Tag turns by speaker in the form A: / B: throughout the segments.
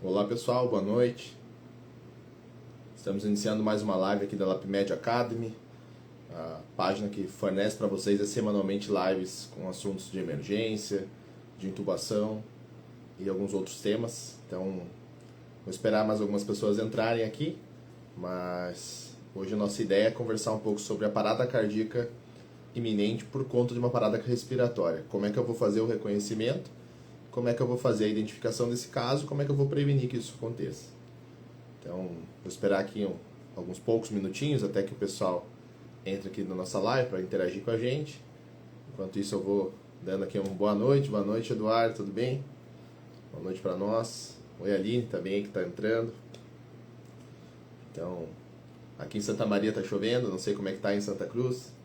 A: Olá pessoal, boa noite. Estamos iniciando mais uma live aqui da LapMed Academy, a página que fornece para vocês semanalmente lives com assuntos de emergência, de intubação e alguns outros temas. Então, vou esperar mais algumas pessoas entrarem aqui, mas hoje a nossa ideia é conversar um pouco sobre a parada cardíaca iminente por conta de uma parada respiratória. Como é que eu vou fazer o reconhecimento? Como é que eu vou fazer a identificação desse caso? Como é que eu vou prevenir que isso aconteça? Então, vou esperar aqui alguns poucos minutinhos até que o pessoal entre aqui na nossa live para interagir com a gente. Enquanto isso, eu vou dando aqui uma boa noite. Boa noite, Eduardo, tudo bem? Boa noite para nós. Oi, Aline, também que está entrando. Então, aqui em Santa Maria está chovendo, não sei como é que está em Santa Cruz.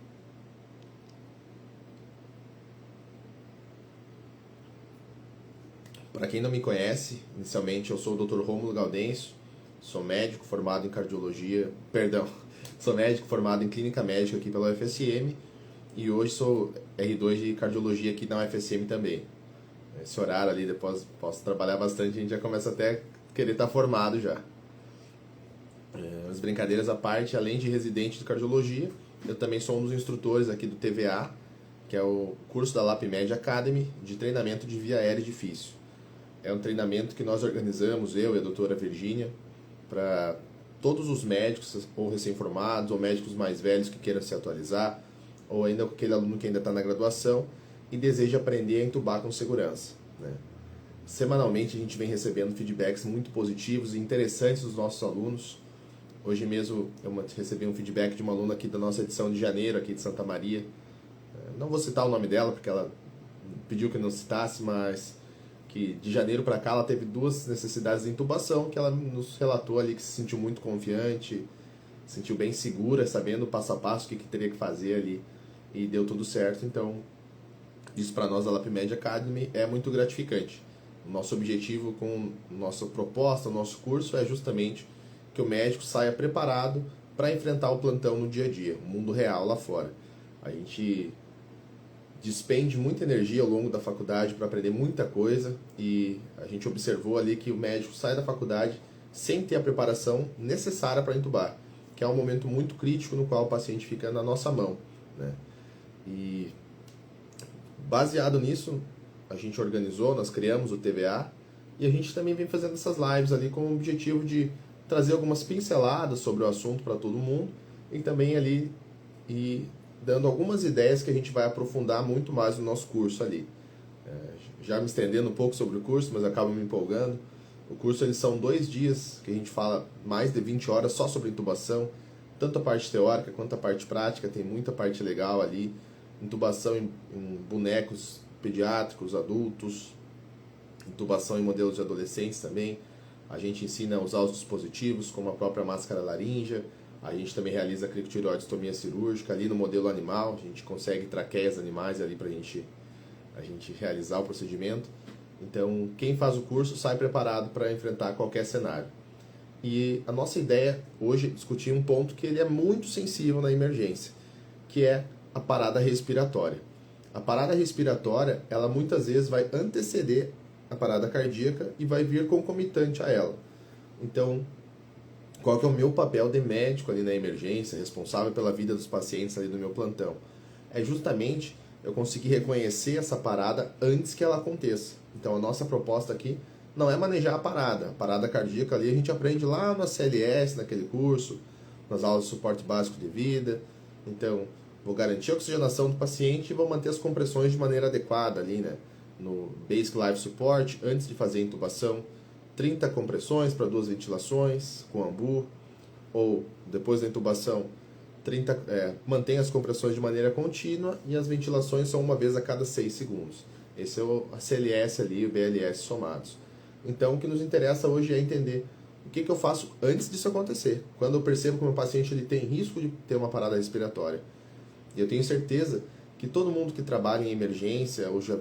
A: Para quem não me conhece, inicialmente eu sou o Dr. Rômulo Gaudêncio, sou médico formado em cardiologia, sou médico formado em clínica médica aqui pela UFSM e hoje sou R2 de cardiologia aqui na UFSM também. Esse horário ali, depois posso trabalhar bastante, a gente já começa até a querer estar formado já. As brincadeiras à parte, além de residente de cardiologia, eu também sou um dos instrutores aqui do TVA, que é o curso da LapMed Academy de treinamento de via aérea e difícil. É um treinamento que nós organizamos, eu e a doutora Virgínia, para todos os médicos, ou recém-formados, ou médicos mais velhos que queiram se atualizar, ou ainda aquele aluno que ainda está na graduação e deseja aprender a intubar com segurança, né? Semanalmente a gente vem recebendo feedbacks muito positivos e interessantes dos nossos alunos. Hoje mesmo eu recebi um feedback de uma aluna aqui da nossa edição de janeiro, aqui de Santa Maria. Não vou citar o nome dela, porque ela pediu que eu não citasse, mas que de janeiro para cá ela teve 2 necessidades de intubação, que ela nos relatou ali que se sentiu muito confiante, se sentiu bem segura, sabendo passo a passo o que teria que fazer ali, e deu tudo certo. Então, isso para nós da LapMed Academy é muito gratificante. O nosso objetivo com nossa proposta, o nosso curso é justamente que o médico saia preparado para enfrentar o plantão no dia a dia, o mundo real lá fora. A gente despende muita energia ao longo da faculdade para aprender muita coisa e a gente observou ali que o médico sai da faculdade sem ter a preparação necessária para intubar, que é um momento muito crítico no qual o paciente fica na nossa mão, né? E baseado nisso, a gente organizou, nós criamos o TVA e a gente também vem fazendo essas lives ali com o objetivo de trazer algumas pinceladas sobre o assunto para todo mundo e também ali dando algumas ideias que a gente vai aprofundar muito mais no nosso curso ali. Já me estendendo um pouco sobre o curso, mas acabo me empolgando. O curso eles são 2 dias que a gente fala mais de 20 horas só sobre intubação, tanto a parte teórica quanto a parte prática, tem muita parte legal ali. Intubação em bonecos pediátricos, adultos, intubação em modelos de adolescentes também. A gente ensina a usar os dispositivos, como a própria máscara laríngea. A gente também realiza a crictiroidectomia cirúrgica ali no modelo animal. A gente consegue traqueias animais ali para a gente realizar o procedimento. Então, quem faz o curso sai preparado para enfrentar qualquer cenário. E a nossa ideia hoje é discutir um ponto que ele é muito sensível na emergência, que é a parada respiratória. A parada respiratória, ela muitas vezes vai anteceder a parada cardíaca e vai vir concomitante a ela. Então, qual que é o meu papel de médico ali na emergência, responsável pela vida dos pacientes ali do meu plantão? É justamente eu conseguir reconhecer essa parada antes que ela aconteça. Então a nossa proposta aqui não é manejar a parada cardíaca ali a gente aprende lá na CLS, naquele curso, nas aulas de suporte básico de vida. Então, vou garantir a oxigenação do paciente e vou manter as compressões de maneira adequada ali, né? No Basic Life Support, antes de fazer a intubação, 30 compressões para 2 ventilações com AMBU, ou depois da intubação, mantém as compressões de maneira contínua e as ventilações são uma vez a cada 6 segundos. Esse é a CLS ali e o BLS somados. Então, o que nos interessa hoje é entender o que eu faço antes disso acontecer. Quando eu percebo que o meu paciente ele tem risco de ter uma parada respiratória. E eu tenho certeza que todo mundo que trabalha em emergência ou já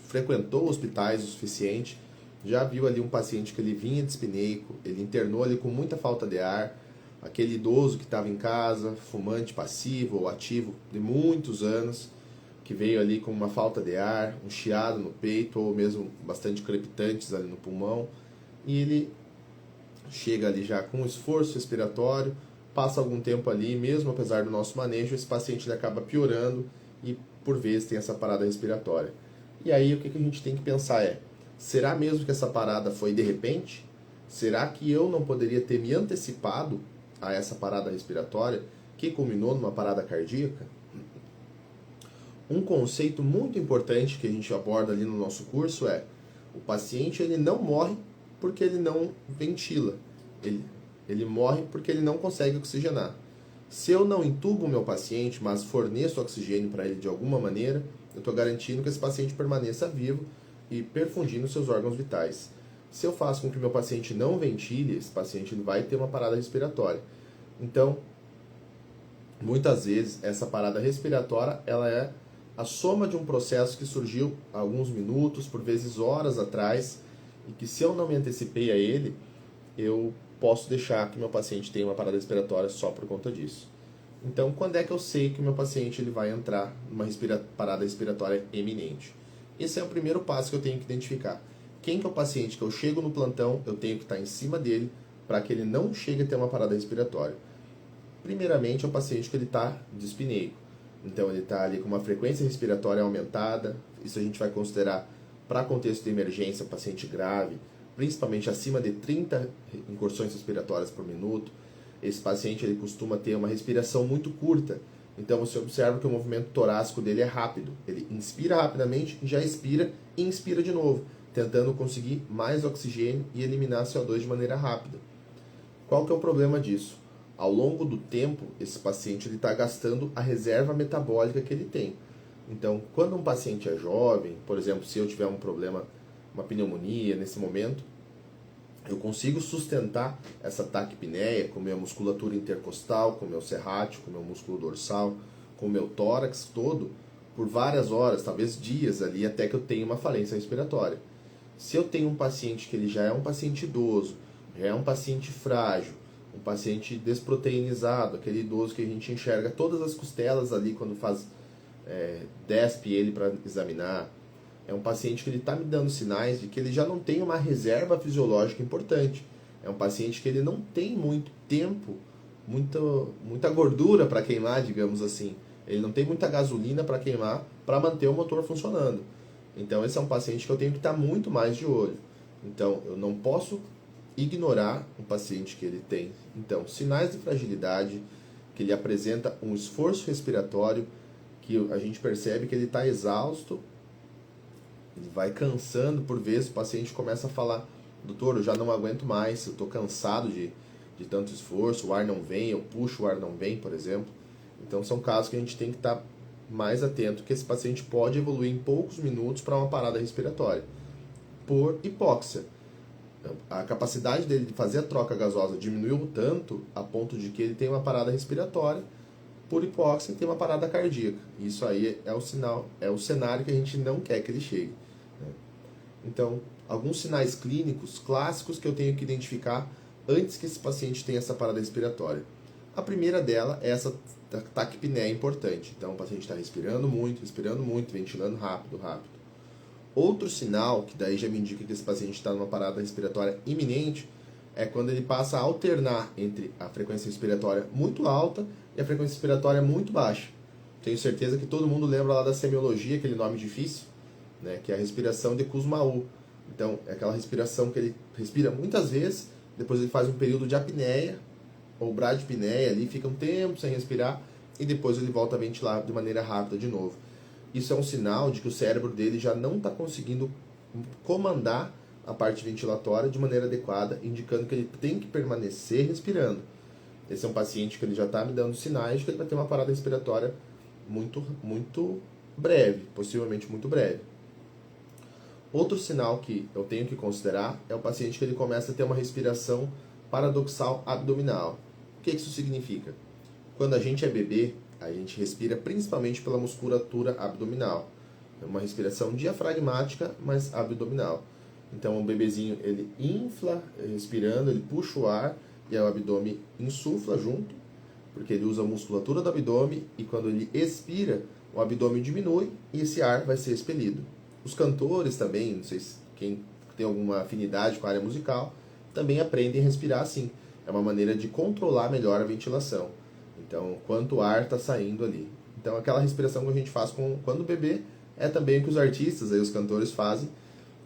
A: frequentou hospitais o suficiente, já viu ali um paciente que ele vinha dispneico, ele internou ali com muita falta de ar, aquele idoso que estava em casa, fumante passivo ou ativo de muitos anos, que veio ali com uma falta de ar, um chiado no peito ou mesmo bastante crepitantes ali no pulmão, e ele chega ali já com esforço respiratório, passa algum tempo ali, mesmo apesar do nosso manejo, esse paciente ele acaba piorando e por vezes tem essa parada respiratória. E aí o que a gente tem que pensar é, será mesmo que essa parada foi de repente? Será que eu não poderia ter me antecipado a essa parada respiratória que culminou numa parada cardíaca? Um conceito muito importante que a gente aborda ali no nosso curso é o paciente ele não morre porque ele não ventila. Ele morre porque ele não consegue oxigenar. Se eu não intubo o meu paciente, mas forneço oxigênio para ele de alguma maneira, eu estou garantindo que esse paciente permaneça vivo e perfundindo seus órgãos vitais. Se eu faço com que o meu paciente não ventile, esse paciente ele vai ter uma parada respiratória. Então, muitas vezes, essa parada respiratória ela é a soma de um processo que surgiu há alguns minutos, por vezes horas atrás, e que se eu não me antecipei a ele, eu posso deixar que meu paciente tenha uma parada respiratória só por conta disso. Então, quando é que eu sei que o meu paciente ele vai entrar numa parada respiratória eminente? Esse é o primeiro passo que eu tenho que identificar. Quem que é o paciente que eu chego no plantão, eu tenho que estar em cima dele para que ele não chegue a ter uma parada respiratória. Primeiramente, é o paciente que ele está dispneico. Então, ele está ali com uma frequência respiratória aumentada. Isso a gente vai considerar para contexto de emergência, paciente grave, principalmente acima de 30 incursões respiratórias por minuto. Esse paciente ele costuma ter uma respiração muito curta. Então, você observa que o movimento torácico dele é rápido. Ele inspira rapidamente, já expira e inspira de novo, tentando conseguir mais oxigênio e eliminar CO2 de maneira rápida. Qual que é o problema disso? Ao longo do tempo, esse paciente está gastando a reserva metabólica que ele tem. Então, quando um paciente é jovem, por exemplo, se eu tiver um problema, uma pneumonia nesse momento, eu consigo sustentar essa taquipneia com minha musculatura intercostal, com meu serrátil, com meu músculo dorsal, com meu tórax todo, por várias horas, talvez dias ali, até que eu tenha uma falência respiratória. Se eu tenho um paciente que ele já é um paciente idoso, já é um paciente frágil, um paciente desproteinizado, aquele idoso que a gente enxerga todas as costelas ali quando despe ele para examinar. É um paciente que ele está me dando sinais de que ele já não tem uma reserva fisiológica importante. É um paciente que ele não tem muito tempo, muita gordura para queimar, digamos assim. Ele não tem muita gasolina para queimar para manter o motor funcionando. Então esse é um paciente que eu tenho que estar muito mais de olho. Então eu não posso ignorar um paciente que ele tem, então, sinais de fragilidade, que ele apresenta um esforço respiratório, que a gente percebe que ele está exausto, ele vai cansando, por vezes o paciente começa a falar, doutor, eu já não aguento mais, eu estou cansado de tanto esforço, o ar não vem, eu puxo, o ar não vem, por exemplo. Então são casos que a gente tem que estar mais atento, que esse paciente pode evoluir em poucos minutos para uma parada respiratória, por hipóxia. A capacidade dele de fazer a troca gasosa diminuiu tanto a ponto de que ele tem uma parada respiratória, por hipóxia tem uma parada cardíaca. Isso aí é o sinal, é o cenário que a gente não quer que ele chegue. Então, alguns sinais clínicos clássicos que eu tenho que identificar antes que esse paciente tenha essa parada respiratória. A primeira dela é essa taquipneia importante. Então, o paciente está respirando muito, ventilando rápido. Outro sinal, que daí já me indica que esse paciente está numa parada respiratória iminente, é quando ele passa a alternar entre a frequência respiratória muito alta e a frequência respiratória muito baixa. Tenho certeza que todo mundo lembra lá da semiologia, aquele nome difícil, né, que é a respiração de Kussmaul. Então, é aquela respiração que ele respira muitas vezes, depois ele faz um período de apneia, ou bradipneia ali, fica um tempo sem respirar, e depois ele volta a ventilar de maneira rápida de novo. Isso é um sinal de que o cérebro dele já não está conseguindo comandar a parte ventilatória de maneira adequada, indicando que ele tem que permanecer respirando. Esse é um paciente que ele já está me dando sinais de que ele vai ter uma parada respiratória muito breve, possivelmente muito breve. Outro sinal que eu tenho que considerar é o paciente que ele começa a ter uma respiração paradoxal abdominal. O que isso significa? Quando a gente é bebê, a gente respira principalmente pela musculatura abdominal. É uma respiração diafragmática, mas abdominal. Então o bebezinho ele infla respirando, ele puxa o ar e o abdômen insufla junto, porque ele usa a musculatura do abdômen e quando ele expira, o abdômen diminui e esse ar vai ser expelido. Os cantores também, não sei quem tem alguma afinidade com a área musical, também aprendem a respirar assim. É uma maneira de controlar melhor a ventilação. Então, quanto ar está saindo ali. Então, aquela respiração que a gente faz quando bebê é também o que os artistas, aí, os cantores fazem.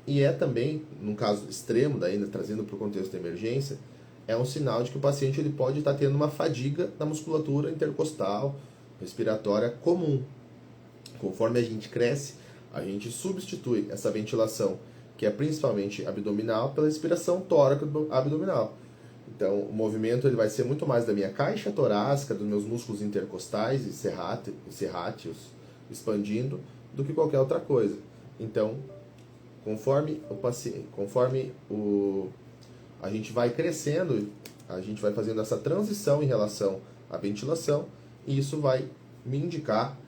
A: E é também, num caso extremo, daí, trazendo para o contexto da emergência, é um sinal de que o paciente ele pode estar tendo uma fadiga da musculatura intercostal, respiratória comum. Conforme a gente cresce, a gente substitui essa ventilação, que é principalmente abdominal, pela respiração tóraco-abdominal. Então, o movimento ele vai ser muito mais da minha caixa torácica, dos meus músculos intercostais e serráteos expandindo, do que qualquer outra coisa. Então, conforme a gente vai crescendo, a gente vai fazendo essa transição em relação à ventilação, e isso vai me indicar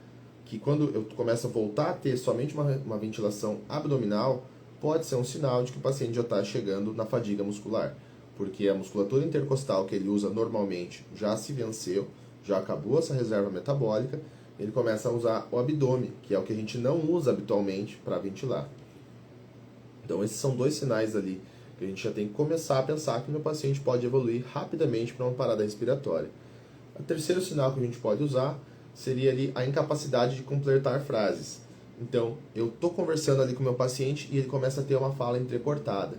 A: que quando eu começo a voltar a ter somente uma ventilação abdominal, pode ser um sinal de que o paciente já está chegando na fadiga muscular, porque a musculatura intercostal que ele usa normalmente já se venceu, já acabou essa reserva metabólica, ele começa a usar o abdômen, que é o que a gente não usa habitualmente para ventilar. Então esses são dois sinais ali que a gente já tem que começar a pensar que meu paciente pode evoluir rapidamente para uma parada respiratória. O terceiro sinal que a gente pode usar seria ali a incapacidade de completar frases. Então, eu estou conversando ali com o meu paciente e ele começa a ter uma fala entrecortada.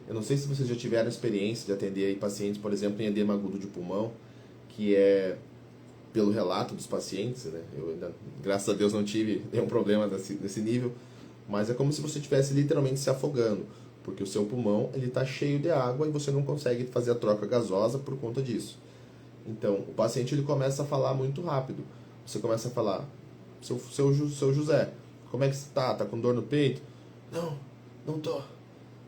A: Eu não sei se vocês já tiveram experiência de atender aí pacientes, por exemplo, em edema agudo de pulmão, que é pelo relato dos pacientes, né? Eu ainda, graças a Deus, não tive nenhum problema desse nível, mas é como se você estivesse literalmente se afogando, porque o seu pulmão ele está cheio de água e você não consegue fazer a troca gasosa por conta disso. Então, o paciente ele começa a falar muito rápido. Você começa a falar, seu José, como é que você está? Está com dor no peito? Não, não tô.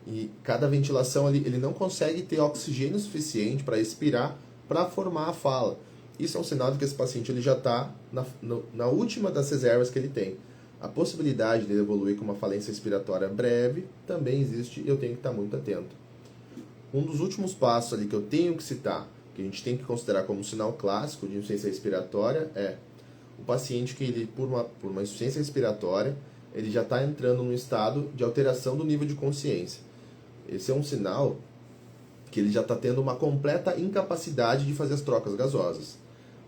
A: E cada ventilação ele não consegue ter oxigênio suficiente para expirar, para formar a fala. Isso é um sinal de que esse paciente ele já está na última das reservas que ele tem. A possibilidade de ele evoluir com uma falência respiratória breve também existe e eu tenho que estar muito atento. Um dos últimos passos ali que eu tenho que citar, que a gente tem que considerar como um sinal clássico de insuficiência respiratória, é o paciente que ele, por uma insuficiência respiratória, ele já está entrando num estado de alteração do nível de consciência. Esse é um sinal que ele já está tendo uma completa incapacidade de fazer as trocas gasosas.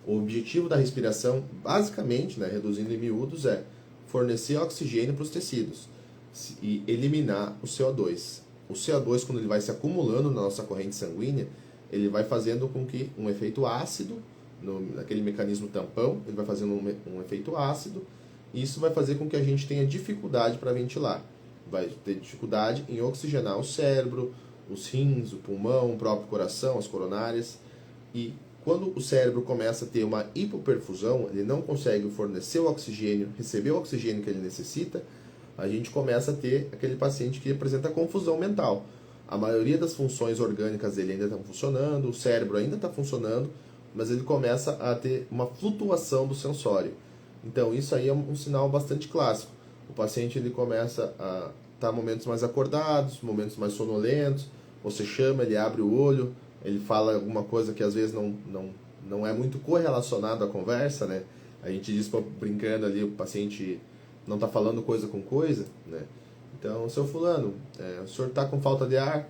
A: O objetivo da respiração, basicamente, né, reduzindo em miúdos, é fornecer oxigênio para os tecidos e eliminar o CO2. O CO2, quando ele vai se acumulando na nossa corrente sanguínea, ele vai fazendo com que um efeito ácido, naquele mecanismo tampão, ele vai fazendo um efeito ácido, e isso vai fazer com que a gente tenha dificuldade para ventilar. Vai ter dificuldade em oxigenar o cérebro, os rins, o pulmão, o próprio coração, as coronárias. E quando o cérebro começa a ter uma hipoperfusão, ele não consegue fornecer o oxigênio, receber o oxigênio que ele necessita, a gente começa a ter aquele paciente que apresenta confusão mental. A maioria das funções orgânicas dele ainda estão funcionando, o cérebro ainda está funcionando, mas ele começa a ter uma flutuação do sensório. Então isso aí é um sinal bastante clássico. O paciente ele começa a estar momentos mais acordados, momentos mais sonolentos, você chama, ele abre o olho, ele fala alguma coisa que às vezes não é muito correlacionado à conversa, né? A gente diz brincando ali, o paciente não está falando coisa com coisa, né? Então, seu fulano, o senhor está com falta de ar?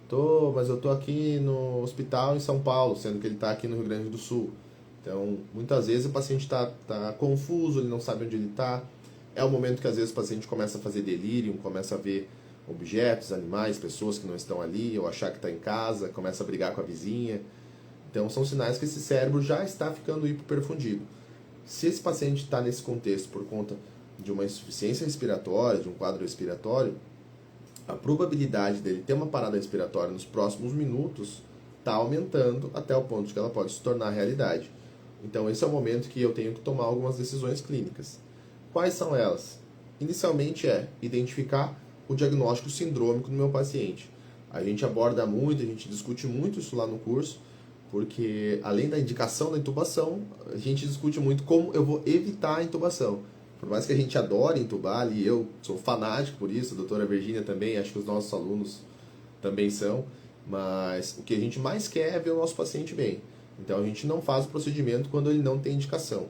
A: Tô, mas eu tô aqui no hospital em São Paulo, sendo que ele está aqui no Rio Grande do Sul. Então, muitas vezes o paciente está confuso, ele não sabe onde ele está. É o momento que às vezes o paciente começa a fazer delírio, começa a ver objetos, animais, pessoas que não estão ali, ou achar que está em casa, começa a brigar com a vizinha. Então, são sinais que esse cérebro já está ficando hipoperfundido. Se esse paciente está nesse contexto por conta de uma insuficiência respiratória, de um quadro respiratório, a probabilidade dele ter uma parada respiratória nos próximos minutos está aumentando até o ponto de que ela pode se tornar realidade. Então esse é o momento que eu tenho que tomar algumas decisões clínicas. Quais são elas? Inicialmente é identificar o diagnóstico sindrômico do meu paciente. A gente aborda muito, a gente discute muito isso lá no curso, porque além da indicação da intubação, a gente discute muito como eu vou evitar a intubação. Por mais que a gente adore entubar, e eu sou fanático por isso, a doutora Virgínia também, acho que os nossos alunos também são, mas o que a gente mais quer é ver o nosso paciente bem. Então a gente não faz o procedimento quando ele não tem indicação.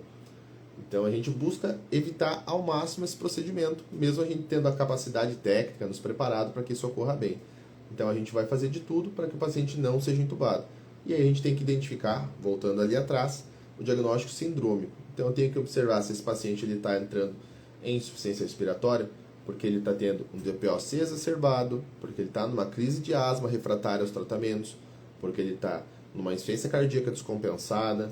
A: Então a gente busca evitar ao máximo esse procedimento, mesmo a gente tendo a capacidade técnica, nos preparado para que isso ocorra bem. Então a gente vai fazer de tudo para que o paciente não seja entubado. E aí a gente tem que identificar, voltando ali atrás, o diagnóstico sindrômico. Então eu tenho que observar se esse paciente está entrando em insuficiência respiratória, porque ele está tendo um DPOC exacerbado, porque ele está numa crise de asma refratária aos tratamentos, porque ele está numa insuficiência cardíaca descompensada,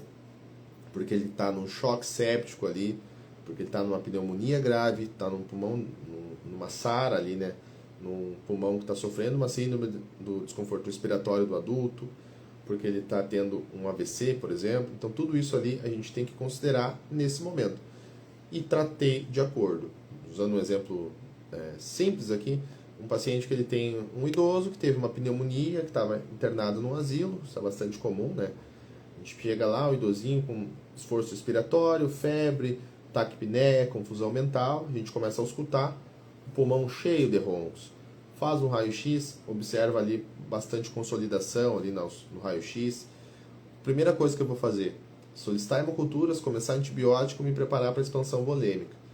A: porque ele está num choque séptico ali, porque ele está numa pneumonia grave, está num pulmão, numa SARA ali, né? Num pulmão que está sofrendo uma síndrome do desconforto respiratório do adulto, porque ele está tendo um AVC, por exemplo. Então, tudo isso ali a gente tem que considerar nesse momento. E tratei de acordo. Usando um exemplo simples aqui, um paciente que ele tem um idoso que teve uma pneumonia, que estava internado num asilo, isso é bastante comum, né? A gente chega lá, o idosinho com esforço respiratório, febre, taquipneia, confusão mental, a gente começa a auscultar, o pulmão cheio de roncos. Faz um raio-x, observa ali bastante consolidação ali no raio-x. Primeira coisa que eu vou fazer, solicitar hemoculturas, começar antibiótico, me preparar para a expansão volêmica.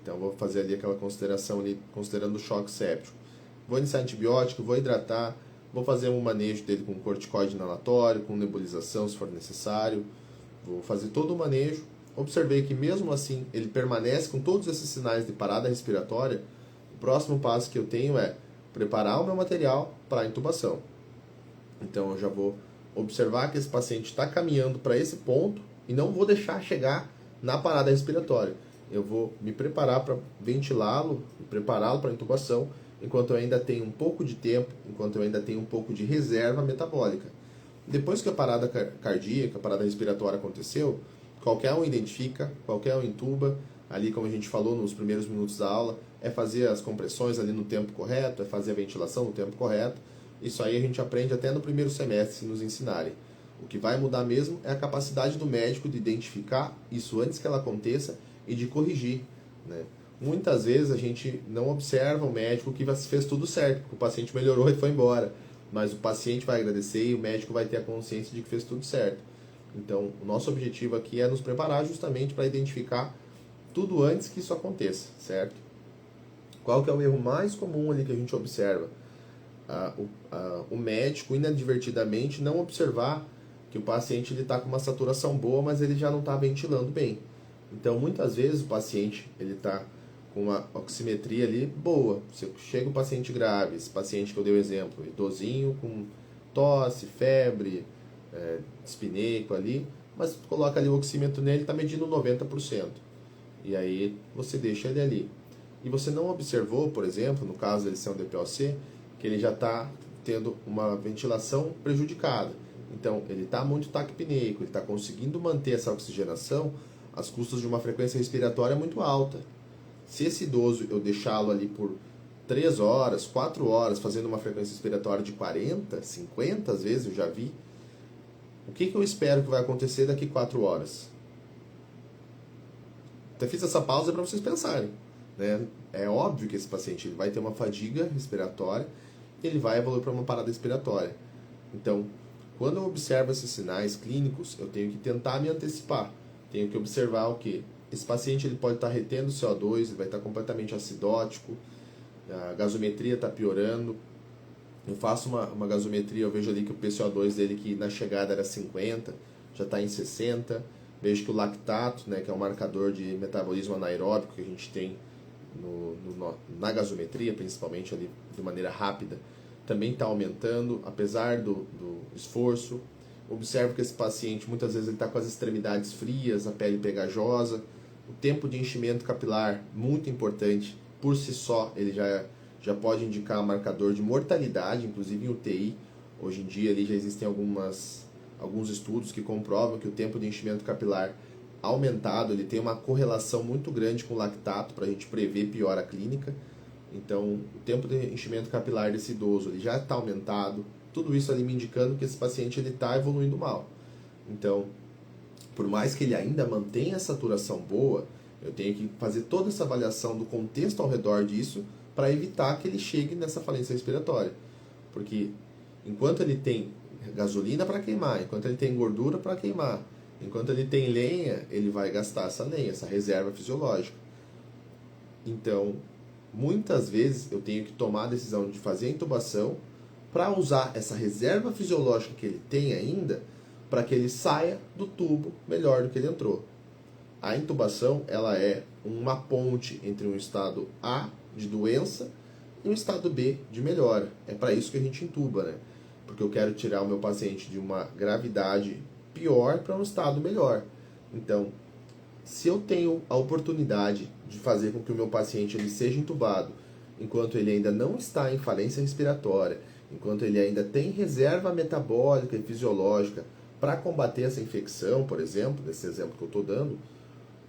A: Então vou fazer ali aquela consideração ali, considerando o choque séptico. Vou iniciar antibiótico, vou hidratar, vou fazer um manejo dele com corticoide inalatório, com nebulização se for necessário. Vou fazer todo o manejo. Observei que mesmo assim ele permanece com todos esses sinais de parada respiratória. O próximo passo que eu tenho é preparar o meu material para a intubação. Então eu já vou observar que esse paciente está caminhando para esse ponto e não vou deixar chegar na parada respiratória. Eu vou me preparar para ventilá-lo, prepará-lo para a intubação, enquanto eu ainda tenho um pouco de tempo, enquanto eu ainda tenho um pouco de reserva metabólica. Depois que a parada cardíaca, a parada respiratória aconteceu, qualquer um identifica, qualquer um intuba, ali como a gente falou nos primeiros minutos da aula, é fazer as compressões ali no tempo correto, é fazer a ventilação no tempo correto. Isso aí a gente aprende até no primeiro semestre, se nos ensinarem. O que vai mudar mesmo é a capacidade do médico de identificar isso antes que ela aconteça e de corrigir, né? Muitas vezes a gente não observa o médico que fez tudo certo, porque o paciente melhorou e foi embora. Mas o paciente vai agradecer e o médico vai ter a consciência de que fez tudo certo. Então, o nosso objetivo aqui é nos preparar justamente para identificar tudo antes que isso aconteça, certo? Qual que é o erro mais comum ali que a gente observa? O médico, inadvertidamente, não observar que o paciente está com uma saturação boa, mas ele já não está ventilando bem. Então, muitas vezes o paciente está com uma oximetria ali boa. Você chega um paciente grave, esse paciente que eu dei o exemplo, idosinho com tosse, febre, dispneico ali, mas tu coloca ali o oxímetro nele, está medindo 90%. E aí você deixa ele ali. E você não observou, por exemplo, no caso dele ser um DPOC, que ele já está tendo uma ventilação prejudicada. Então, ele está muito taquipneico, ele está conseguindo manter essa oxigenação às custas de uma frequência respiratória muito alta. Se esse idoso eu deixá-lo ali por 3 horas, 4 horas, fazendo uma frequência respiratória de 40, 50 às vezes, eu já vi, o que eu espero que vai acontecer daqui 4 horas? Até fiz essa pausa para vocês pensarem, né? É óbvio que esse paciente ele vai ter uma fadiga respiratória e ele vai evoluir para uma parada respiratória. Então, quando eu observo esses sinais clínicos, eu tenho que tentar me antecipar. Tenho que observar o quê? Esse paciente ele pode estar retendo CO2, ele vai estar completamente acidótico, a gasometria está piorando. Eu faço uma gasometria, eu vejo ali que o PCO2 dele, que na chegada era 50, já está em 60. Vejo que o lactato, né, que é um marcador de metabolismo anaeróbico que a gente tem na gasometria, principalmente ali de maneira rápida, também está aumentando, apesar do esforço. Observo que esse paciente, muitas vezes, ele está com as extremidades frias, a pele pegajosa. O tempo de enchimento capilar, muito importante, por si só, ele já pode indicar um marcador de mortalidade, inclusive em UTI. Hoje em dia ali já existem alguns estudos que comprovam que o tempo de enchimento capilar aumentado, ele tem uma correlação muito grande com o lactato, para a gente prever piora clínica. Então, o tempo de enchimento capilar desse idoso ele já está aumentado. Tudo isso ali me indicando que esse paciente está evoluindo mal. Então, por mais que ele ainda mantenha a saturação boa, eu tenho que fazer toda essa avaliação do contexto ao redor disso para evitar que ele chegue nessa falência respiratória. Porque enquanto ele tem gasolina para queimar, enquanto ele tem gordura para queimar, Enquanto ele tem lenha, ele vai gastar essa lenha, essa reserva fisiológica. Então, muitas vezes eu tenho que tomar a decisão de fazer a intubação para usar essa reserva fisiológica que ele tem ainda, para que ele saia do tubo melhor do que ele entrou. A intubação, ela é uma ponte entre um estado A de doença e um estado B de melhora. É para isso que a gente intuba, né? Porque eu quero tirar o meu paciente de uma gravidade pior para um estado melhor. Então, se eu tenho a oportunidade de fazer com que o meu paciente ele seja intubado enquanto ele ainda não está em falência respiratória, enquanto ele ainda tem reserva metabólica e fisiológica para combater essa infecção, por exemplo, nesse exemplo que eu estou dando,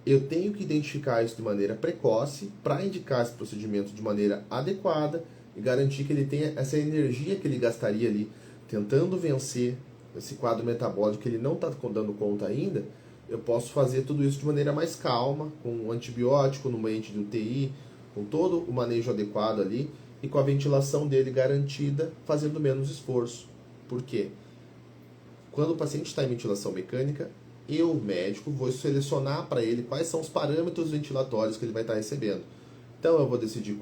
A: eu tenho que identificar isso de maneira precoce para indicar esse procedimento de maneira adequada e garantir que ele tenha essa energia que ele gastaria ali tentando vencer esse quadro metabólico que ele não está dando conta ainda. Eu posso fazer tudo isso de maneira mais calma, com um antibiótico no ambiente de UTI, com todo o manejo adequado ali e com a ventilação dele garantida, fazendo menos esforço. Por quê? Quando o paciente está em ventilação mecânica, eu, médico, vou selecionar para ele quais são os parâmetros ventilatórios que ele vai estar recebendo. Então eu vou decidir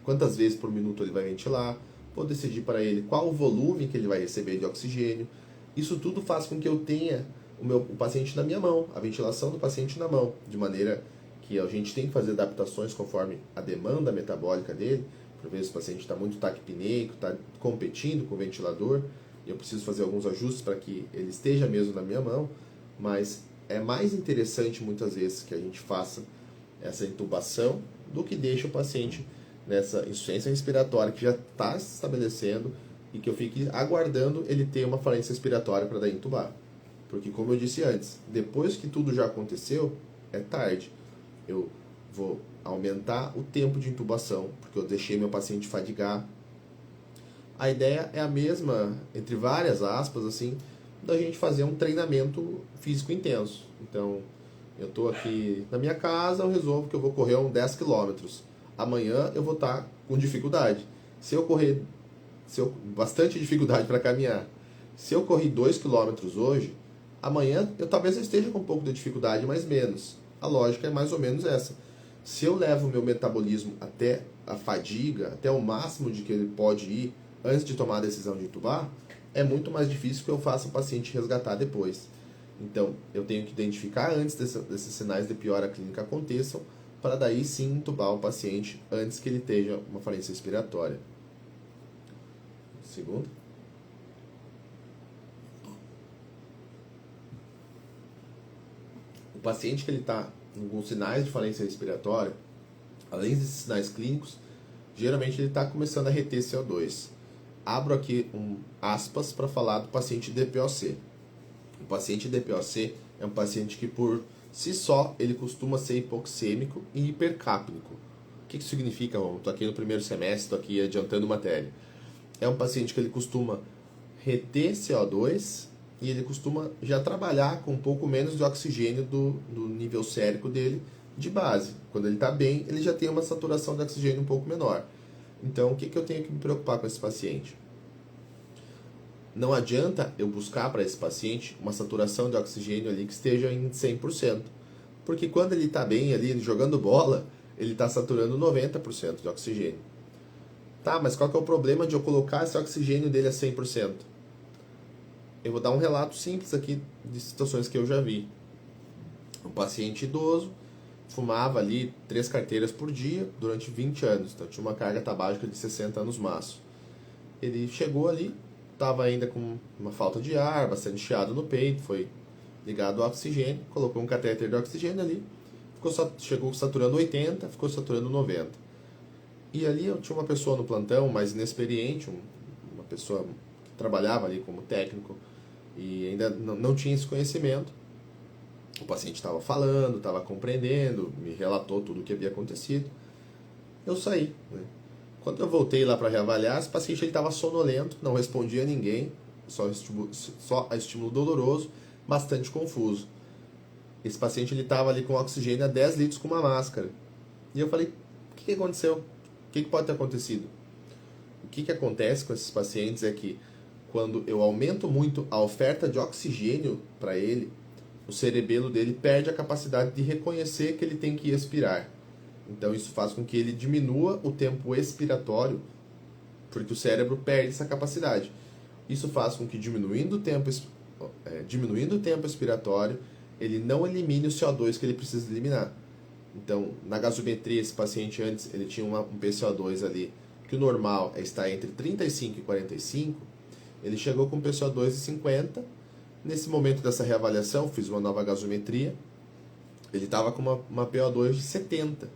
A: quantas vezes por minuto ele vai ventilar, vou decidir para ele qual o volume que ele vai receber de oxigênio. Isso tudo faz com que eu tenha o paciente na minha mão, a ventilação do paciente na mão, de maneira que a gente tem que fazer adaptações conforme a demanda metabólica dele. Por vezes o paciente está muito taquipneico, está competindo com o ventilador, e eu preciso fazer alguns ajustes para que ele esteja mesmo na minha mão, mas é mais interessante muitas vezes que a gente faça essa intubação do que deixe o paciente nessa insuficiência respiratória que já está se estabelecendo e que eu fique aguardando ele ter uma falência respiratória para daí intubar. Porque, como eu disse antes, depois que tudo já aconteceu, é tarde. Eu vou aumentar o tempo de intubação, porque eu deixei meu paciente fadigar. A ideia é a mesma, entre várias aspas, assim, da gente fazer um treinamento físico intenso. Então, eu estou aqui na minha casa, eu resolvo que eu vou correr uns 10 quilômetros. Amanhã eu vou estar com dificuldade. Bastante dificuldade para caminhar. Se eu corri 2 quilômetros hoje, amanhã eu talvez esteja com um pouco de dificuldade, mas menos. A lógica é mais ou menos essa. Se eu levo o meu metabolismo até a fadiga, até o máximo de que ele pode ir antes de tomar a decisão de intubar, é muito mais difícil que eu faça o paciente resgatar depois. Então, eu tenho que identificar antes desses sinais de piora clínica aconteçam, para daí sim intubar o paciente antes que ele tenha uma falência respiratória. Segundo. O paciente que ele está com sinais de falência respiratória, além desses sinais clínicos, geralmente ele está começando a reter CO2. Abro aqui aspas para falar do paciente DPOC. O paciente DPOC é um paciente que por si só ele costuma ser hipoxêmico e hipercápnico. O que isso significa, Romulo? Estou aqui no primeiro semestre, estou aqui adiantando matéria. É um paciente que ele costuma reter CO2 e ele costuma já trabalhar com um pouco menos de oxigênio do nível sérico dele de base. Quando ele está bem, ele já tem uma saturação de oxigênio um pouco menor. Então, o que eu tenho que me preocupar com esse paciente? Não adianta eu buscar para esse paciente uma saturação de oxigênio ali que esteja em 100%. Porque quando ele está bem ali, jogando bola, ele está saturando 90% de oxigênio. Tá, mas qual que é o problema de eu colocar esse oxigênio dele a 100%? Eu vou dar um relato simples aqui de situações que eu já vi. Um paciente idoso fumava ali 3 carteiras por dia durante 20 anos. Então tinha uma carga tabágica de 60 anos maço. Ele chegou ali, estava ainda com uma falta de ar, bastante chiado no peito, foi ligado ao oxigênio, colocou um catéter de oxigênio ali, chegou saturando 80, ficou saturando 90. E ali eu tinha uma pessoa no plantão mais inexperiente, uma pessoa que trabalhava ali como técnico e ainda não tinha esse conhecimento. O paciente estava falando, estava compreendendo, me relatou tudo o que havia acontecido. Eu saí, né? Quando eu voltei lá para reavaliar, esse paciente estava sonolento, não respondia a ninguém, só a estímulo doloroso, bastante confuso. Esse paciente estava ali com oxigênio a 10 litros com uma máscara. E eu falei, o que aconteceu? O que pode ter acontecido? O que acontece com esses pacientes é que quando eu aumento muito a oferta de oxigênio para ele, o cerebelo dele perde a capacidade de reconhecer que ele tem que expirar. Então isso faz com que ele diminua o tempo expiratório, porque o cérebro perde essa capacidade. Isso faz com que diminuindo o tempo expiratório, ele não elimine o CO2 que ele precisa eliminar. Então, na gasometria, esse paciente antes ele tinha um PCO2 ali, que o normal é estar entre 35 e 45, ele chegou com PCO2 de 50. Nesse momento dessa reavaliação, fiz uma nova gasometria, ele estava com uma PO2 de 70.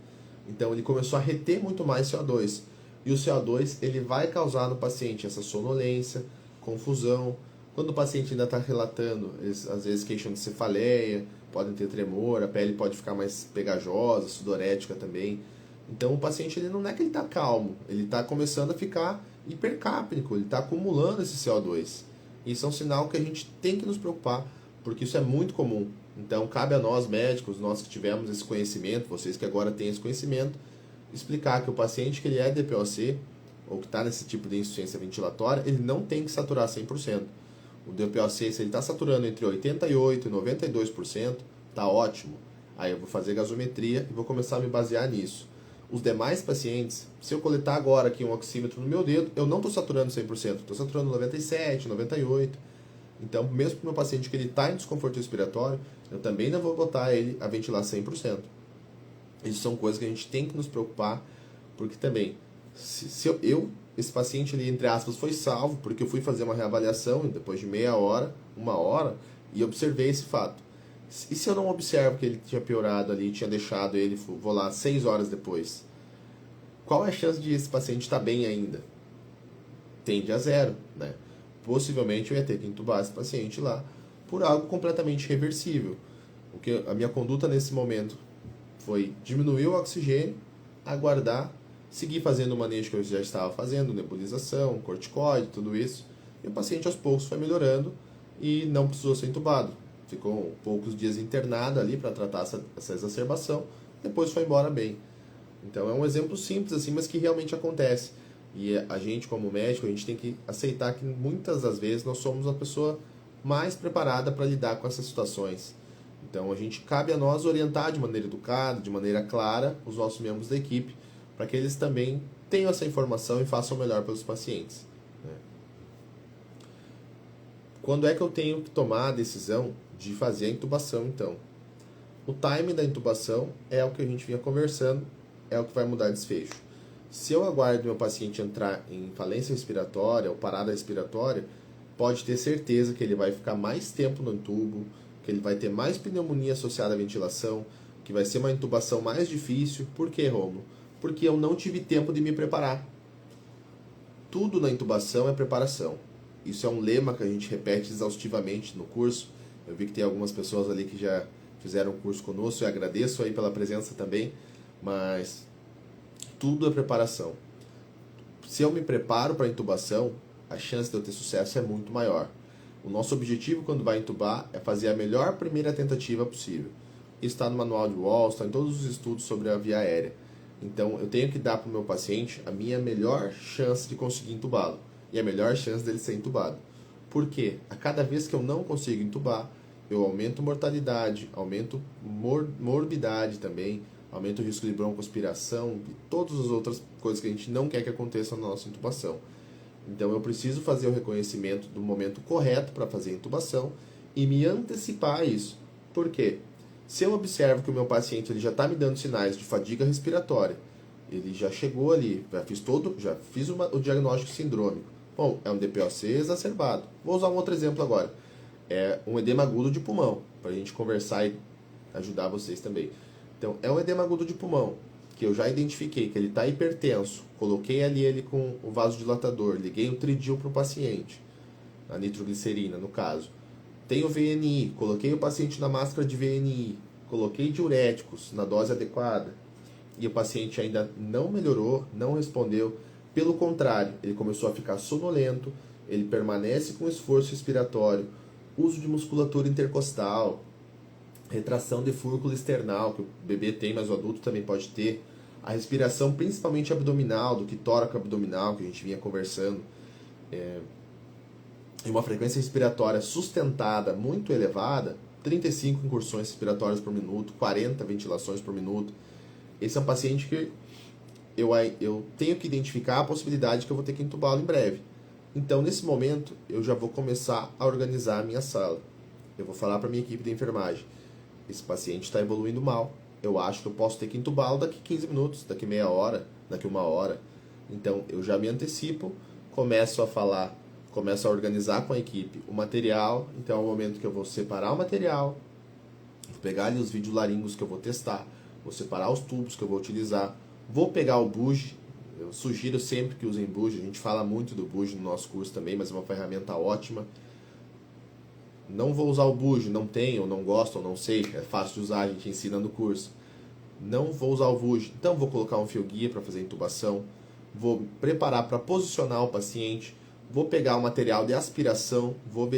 A: Então ele começou a reter muito mais CO2. E o CO2 ele vai causar no paciente essa sonolência, confusão. Quando o paciente ainda está relatando, eles às vezes queixam de cefaleia, podem ter tremor, a pele pode ficar mais pegajosa, sudorética também. Então o paciente ele não é que ele está calmo, ele está começando a ficar hipercápnico, ele está acumulando esse CO2. Isso é um sinal que a gente tem que nos preocupar, porque isso é muito comum. Então cabe a nós médicos, nós que tivemos esse conhecimento, vocês que agora têm esse conhecimento, explicar que o paciente que ele é DPOC, ou que está nesse tipo de insuficiência ventilatória, ele não tem que saturar 100%. O DPOC, se ele está saturando entre 88% e 92%, está ótimo. Aí eu vou fazer gasometria e vou começar a me basear nisso. Os demais pacientes, se eu coletar agora aqui um oxímetro no meu dedo, eu não estou saturando 100%, estou saturando 97%, 98%. Então, mesmo para o meu paciente que ele está em desconforto respiratório, eu também não vou botar ele a ventilar 100%. Isso são coisas que a gente tem que nos preocupar, porque também, se esse paciente ali, entre aspas, foi salvo, porque eu fui fazer uma reavaliação depois de meia hora, uma hora, e observei esse fato. E se eu não observo que ele tinha piorado ali, tinha deixado ele, vou lá, 6 horas depois? Qual é a chance de esse paciente estar bem ainda? Tende a 0, né? Possivelmente eu ia ter que entubar esse paciente lá por algo completamente reversível. Porque a minha conduta nesse momento foi diminuir o oxigênio, aguardar, seguir fazendo o manejo que eu já estava fazendo, nebulização, corticoide, tudo isso. E o paciente aos poucos foi melhorando e não precisou ser entubado. Ficou poucos dias internado ali para tratar essa exacerbação, depois foi embora bem. Então é um exemplo simples assim, mas que realmente acontece. E a gente como médico, a gente tem que aceitar que muitas das vezes nós somos a pessoa mais preparada para lidar com essas situações. Então cabe a nós orientar de maneira educada, de maneira clara, os nossos membros da equipe, para que eles também tenham essa informação e façam o melhor pelos pacientes. Quando é que eu tenho que tomar a decisão de fazer a intubação, então? O time da intubação é o que a gente vinha conversando, é o que vai mudar desfecho. Se eu aguardo meu paciente entrar em falência respiratória ou parada respiratória, pode ter certeza que ele vai ficar mais tempo no intubo, que ele vai ter mais pneumonia associada à ventilação, que vai ser uma intubação mais difícil. Por quê, Rômulo? Porque eu não tive tempo de me preparar. Tudo na intubação é preparação. Isso é um lema que a gente repete exaustivamente no curso. Eu vi que tem algumas pessoas ali que já fizeram o curso conosco e agradeço aí pela presença também, mas tudo é preparação. Se eu me preparo para a intubação, a chance de eu ter sucesso é muito maior. O nosso objetivo quando vai intubar é fazer a melhor primeira tentativa possível. Isso está no manual de Wall, está em todos os estudos sobre a via aérea. Então eu tenho que dar para o meu paciente a minha melhor chance de conseguir intubá-lo e a melhor chance dele ser intubado. Por quê? A cada vez que eu não consigo intubar, eu aumento mortalidade, aumento morbidade também, aumento o risco de broncoaspiração e todas as outras coisas que a gente não quer que aconteçam na nossa intubação. Então eu preciso fazer o reconhecimento do momento correto para fazer a intubação e me antecipar a isso. Por quê? Se eu observo que o meu paciente ele já está me dando sinais de fadiga respiratória, ele já chegou ali, já fiz o diagnóstico sindrômico. Bom, é um DPOC exacerbado. Vou usar um outro exemplo agora. É um edema agudo de pulmão, para a gente conversar e ajudar vocês também. Então, é um edema agudo de pulmão, que eu já identifiquei que ele está hipertenso, coloquei ali ele com o vasodilatador, liguei o tridil para o paciente, a nitroglicerina no caso. Tem o VNI, coloquei o paciente na máscara de VNI, coloquei diuréticos na dose adequada, e o paciente ainda não melhorou, não respondeu. Pelo contrário, ele começou a ficar sonolento, ele permanece com esforço respiratório, uso de musculatura intercostal, retração de fúrculo external, que o bebê tem, mas o adulto também pode ter, a respiração principalmente abdominal, do que tórax abdominal, que a gente vinha conversando, e uma frequência respiratória sustentada muito elevada, 35 incursões respiratórias por minuto, 40 ventilações por minuto. Esse é um paciente que eu tenho que identificar a possibilidade que eu vou ter que entubá-lo em breve. Então, nesse momento, eu já vou começar a organizar a minha sala. Eu vou falar para a minha equipe de enfermagem: esse paciente está evoluindo mal, eu acho que eu posso ter que entubá-lo daqui 15 minutos, daqui meia hora, daqui uma hora. Então, eu já me antecipo, começo a organizar com a equipe o material. Então, é o momento que eu vou separar o material, vou pegar ali os videolaringos que eu vou testar, vou separar os tubos que eu vou utilizar, vou pegar o buge. Eu sugiro sempre que usem buge, a gente fala muito do buge no nosso curso também, mas é uma ferramenta ótima. Não vou usar o buge, não tenho, não gosto, não sei, é fácil de usar, a gente ensina no curso. Não vou usar o buge, então vou colocar um fio guia para fazer a intubação, vou preparar para posicionar o paciente, vou pegar o material de aspiração, vou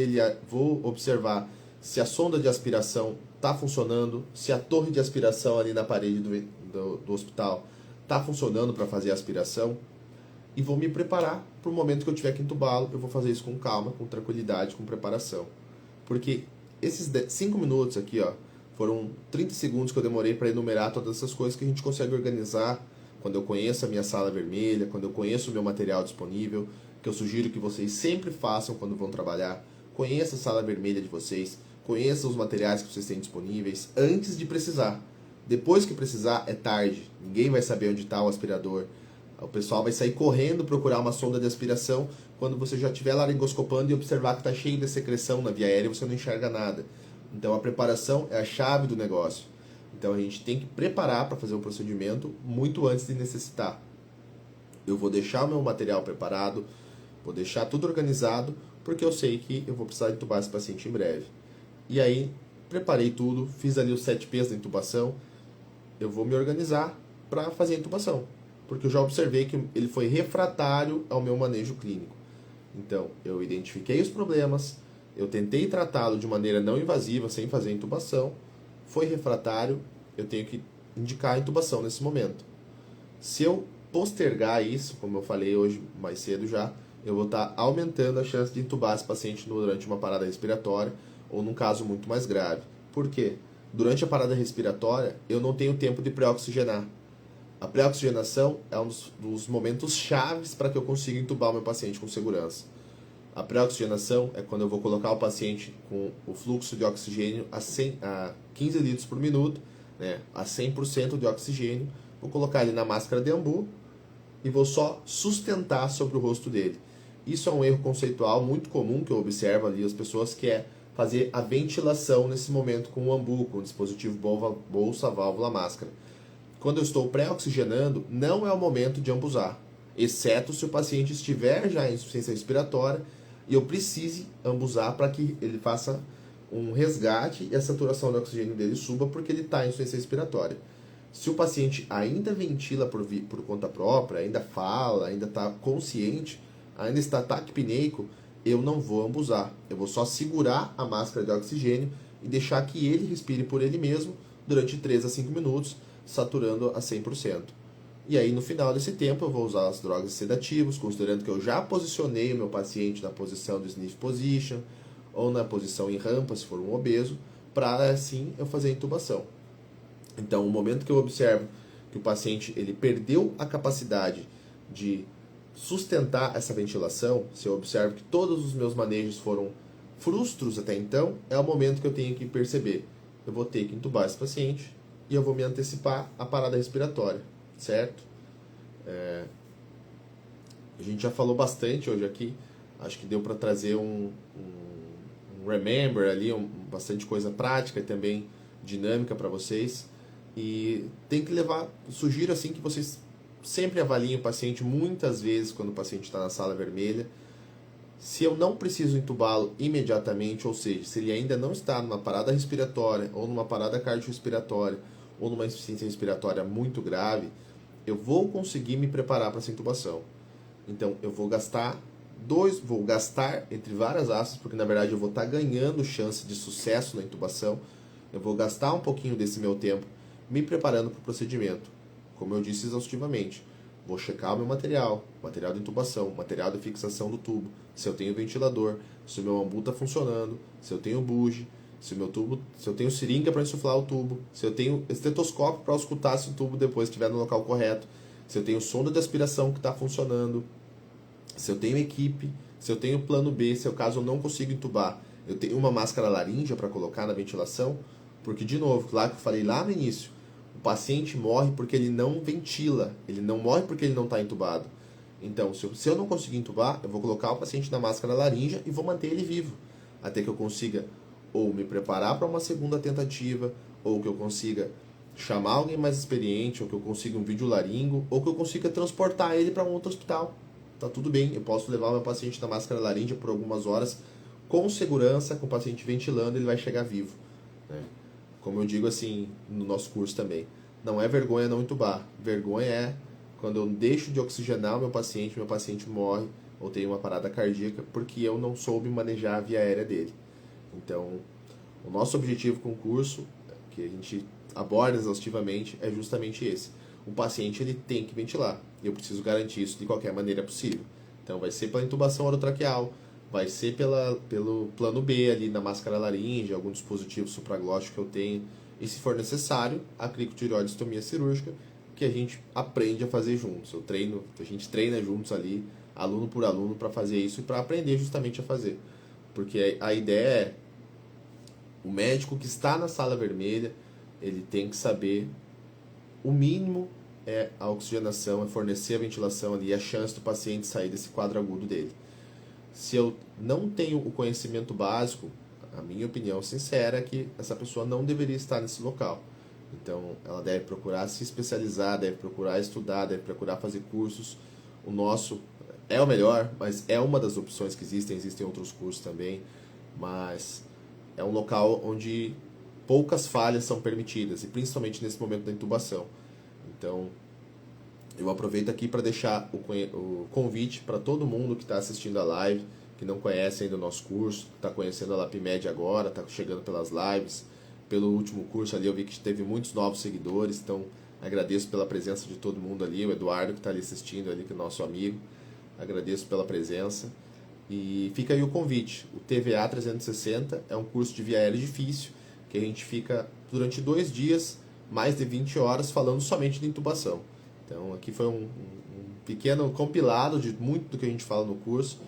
A: observar se a sonda de aspiração está funcionando, se a torre de aspiração ali na parede do hospital está funcionando para fazer a aspiração, e vou me preparar para o momento que eu tiver que entubá-lo. Eu vou fazer isso com calma, com tranquilidade, com preparação. Porque esses 5 minutos aqui, ó, foram 30 segundos que eu demorei para enumerar todas essas coisas que a gente consegue organizar quando eu conheço a minha sala vermelha, quando eu conheço o meu material disponível, que eu sugiro que vocês sempre façam quando vão trabalhar. Conheça a sala vermelha de vocês, conheça os materiais que vocês têm disponíveis antes de precisar. Depois que precisar, é tarde. Ninguém vai saber onde está o aspirador. O pessoal vai sair correndo procurar uma sonda de aspiração quando você já estiver laringoscopando e observar que está cheio de secreção na via aérea e você não enxerga nada. Então a preparação é a chave do negócio. Então a gente tem que preparar para fazer o procedimento muito antes de necessitar. Eu vou deixar o meu material preparado, vou deixar tudo organizado, porque eu sei que eu vou precisar entubar esse paciente em breve. E aí, preparei tudo, fiz ali os 7 P's da intubação, eu vou me organizar para fazer a intubação, porque eu já observei que ele foi refratário ao meu manejo clínico. Então, eu identifiquei os problemas, eu tentei tratá-lo de maneira não invasiva, sem fazer a intubação, foi refratário, eu tenho que indicar a intubação nesse momento. Se eu postergar isso, como eu falei hoje mais cedo já, eu vou estar aumentando a chance de entubar esse paciente durante uma parada respiratória ou num caso muito mais grave. Por quê? Durante a parada respiratória, eu não tenho tempo de pré-oxigenar. A pré-oxigenação é um dos momentos chaves para que eu consiga entubar o meu paciente com segurança. A pré-oxigenação é quando eu vou colocar o paciente com o fluxo de oxigênio a 15 litros por minuto, né, a 100% de oxigênio. Vou colocar ele na máscara de ambu e vou só sustentar sobre o rosto dele. Isso é um erro conceitual muito comum que eu observo ali as pessoas, que é fazer a ventilação nesse momento com o ambu, com o dispositivo bolsa, válvula, máscara. Quando eu estou pré-oxigenando, não é o momento de ambusar, exceto se o paciente estiver já em insuficiência respiratória e eu precise ambusar para que ele faça um resgate e a saturação de oxigênio dele suba, porque ele está em insuficiência respiratória. Se o paciente ainda ventila por conta própria, ainda fala, ainda está consciente, ainda está taquipneico, eu não vou ambusar. Eu vou só segurar a máscara de oxigênio e deixar que ele respire por ele mesmo durante 3 a 5 minutos, saturando a 100%. E aí, no final desse tempo, eu vou usar as drogas sedativas, considerando que eu já posicionei o meu paciente na posição do sniff position, ou na posição em rampa, se for um obeso, para assim eu fazer a intubação. Então, o momento que eu observo que o paciente ele perdeu a capacidade de sustentar essa ventilação, se eu observo que todos os meus manejos foram frustros até então, é o momento que eu tenho que perceber. Eu vou ter que intubar esse paciente e eu vou me antecipar à parada respiratória, certo? A gente já falou bastante hoje aqui, acho que deu para trazer um remember ali, bastante coisa prática e também dinâmica para vocês. E tem que levar, sugiro assim que vocês sempre avaliem o paciente muitas vezes quando o paciente está na sala vermelha. Se eu não preciso entubá-lo imediatamente, ou seja, se ele ainda não está numa parada respiratória ou numa parada cardiorrespiratória ou numa insuficiência respiratória muito grave, eu vou conseguir me preparar para essa intubação. Então eu vou gastar entre várias aspas, porque na verdade eu vou estar ganhando chance de sucesso na intubação. Eu vou gastar um pouquinho desse meu tempo me preparando para o procedimento. Como eu disse exaustivamente, vou checar o meu material de intubação, material de fixação do tubo, se eu tenho ventilador, se o meu ambu está funcionando, se eu tenho buge, Se eu tenho seringa para insuflar o tubo, se eu tenho estetoscópio para escutar se o tubo depois estiver no local correto, se eu tenho sonda de aspiração que está funcionando, se eu tenho equipe, se eu tenho plano B, se caso eu não consigo entubar, eu tenho uma máscara laríngea para colocar na ventilação, porque, de novo, lá que eu falei lá no início, o paciente morre porque ele não ventila, ele não morre porque ele não está entubado. Então, se eu não conseguir entubar, eu vou colocar o paciente na máscara laríngea e vou manter ele vivo, até que eu consiga ou me preparar para uma segunda tentativa, ou que eu consiga chamar alguém mais experiente, ou que eu consiga um videolaringo, ou que eu consiga transportar ele para um outro hospital. Tá tudo bem, eu posso levar meu paciente na máscara laríngea por algumas horas, com segurança, com o paciente ventilando, ele vai chegar vivo, né? Como eu digo assim no nosso curso também, não é vergonha não entubar, vergonha é quando eu deixo de oxigenar o meu paciente morre, ou tem uma parada cardíaca, porque eu não soube manejar a via aérea dele. Então, o nosso objetivo com o curso, que a gente aborda exaustivamente, é justamente esse. O paciente ele tem que ventilar, e eu preciso garantir isso de qualquer maneira possível. Então, vai ser pela intubação orotraqueal, vai ser pelo plano B ali na máscara laríngea, algum dispositivo supraglótico que eu tenho, e se for necessário, a cricotireoidectomia cirúrgica, que a gente aprende a fazer juntos. A gente treina juntos ali, aluno por aluno, para fazer isso e para aprender justamente a fazer. Porque a ideia é, o médico que está na sala vermelha, ele tem que saber, o mínimo é a oxigenação, é fornecer a ventilação ali, a chance do paciente sair desse quadro agudo dele. Se eu não tenho o conhecimento básico, a minha opinião sincera é que essa pessoa não deveria estar nesse local. Então, ela deve procurar se especializar, deve procurar estudar, deve procurar fazer cursos. O nosso é o melhor, mas é uma das opções que existem outros cursos também, mas é um local onde poucas falhas são permitidas, e principalmente nesse momento da intubação. Então, eu aproveito aqui para deixar o convite para todo mundo que está assistindo a live, que não conhece ainda o nosso curso, está conhecendo a LapMed agora, está chegando pelas lives. Pelo último curso ali eu vi que teve muitos novos seguidores, então agradeço pela presença de todo mundo ali, o Eduardo que está ali assistindo, ali, que é nosso amigo, agradeço pela presença. E fica aí o convite, o TVA 360 é um curso de via aérea difícil, que a gente fica durante 2 dias, mais de 20 horas, falando somente de intubação. Então aqui foi um pequeno compilado de muito do que a gente fala no curso,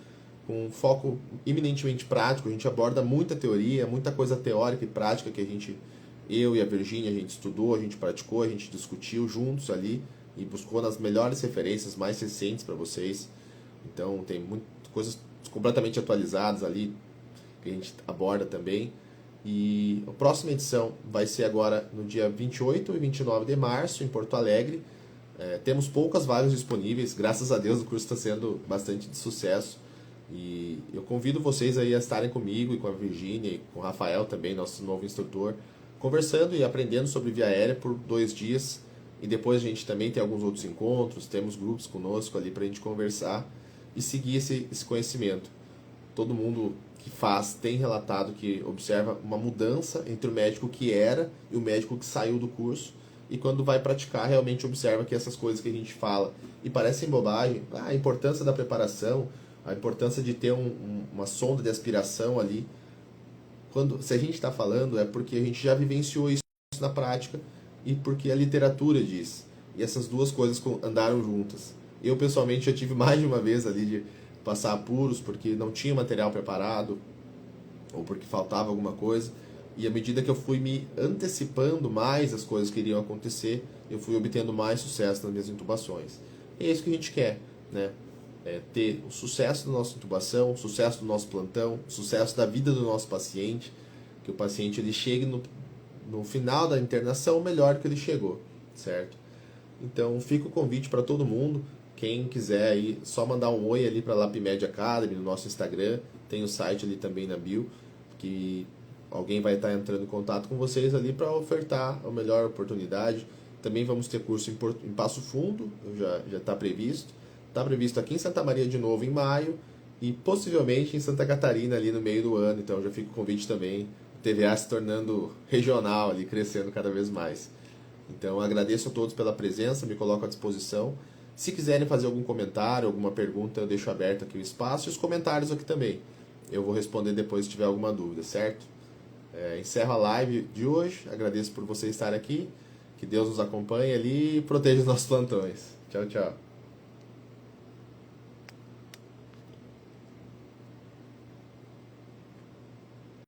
A: com um foco eminentemente prático. A gente aborda muita teoria, muita coisa teórica e prática que eu e a Virgínia, a gente estudou, a gente praticou, a gente discutiu juntos ali e buscou nas melhores referências mais recentes para vocês. Então tem muitas coisas completamente atualizadas ali que a gente aborda também. E a próxima edição vai ser agora no dia 28 e 29 de março, em Porto Alegre. Temos poucas vagas disponíveis, graças a Deus o curso está sendo bastante de sucesso. E eu convido vocês aí a estarem comigo e com a Virgínia e com o Rafael também, nosso novo instrutor, conversando e aprendendo sobre via aérea por 2 dias. E depois a gente também tem alguns outros encontros, temos grupos conosco ali para a gente conversar e seguir esse conhecimento. Todo mundo que faz tem relatado que observa uma mudança entre o médico que era e o médico que saiu do curso, e quando vai praticar realmente observa que essas coisas que a gente fala e parecem bobagem, a importância da preparação, a importância de ter uma sonda de aspiração ali, se a gente está falando é porque a gente já vivenciou isso na prática e porque a literatura diz, e essas duas coisas andaram juntas. Eu pessoalmente já tive mais de uma vez ali de passar apuros porque não tinha material preparado ou porque faltava alguma coisa, e à medida que eu fui me antecipando mais as coisas que iriam acontecer, eu fui obtendo mais sucesso nas minhas intubações. E é isso que a gente quer, né? Ter o sucesso da nossa intubação, o sucesso do nosso plantão, o sucesso da vida do nosso paciente, que o paciente ele chegue no final da internação melhor que ele chegou, certo? Então fica o convite para todo mundo. Quem quiser aí, só mandar um oi ali para a LapMed Academy no nosso Instagram, tem o site ali também na bio, que alguém vai estar entrando em contato com vocês ali para ofertar a melhor oportunidade. Também vamos ter curso em Passo Fundo, já está previsto. Está previsto aqui em Santa Maria de novo em maio e possivelmente em Santa Catarina ali no meio do ano. Então já fica o convite também, o TVA se tornando regional ali, crescendo cada vez mais. Então agradeço a todos pela presença, me coloco à disposição. Se quiserem fazer algum comentário, alguma pergunta, eu deixo aberto aqui o espaço e os comentários aqui também. Eu vou responder depois se tiver alguma dúvida, certo? Encerro a live de hoje. Agradeço por você estar aqui. Que Deus nos acompanhe ali e proteja os nossos plantões. Tchau, tchau.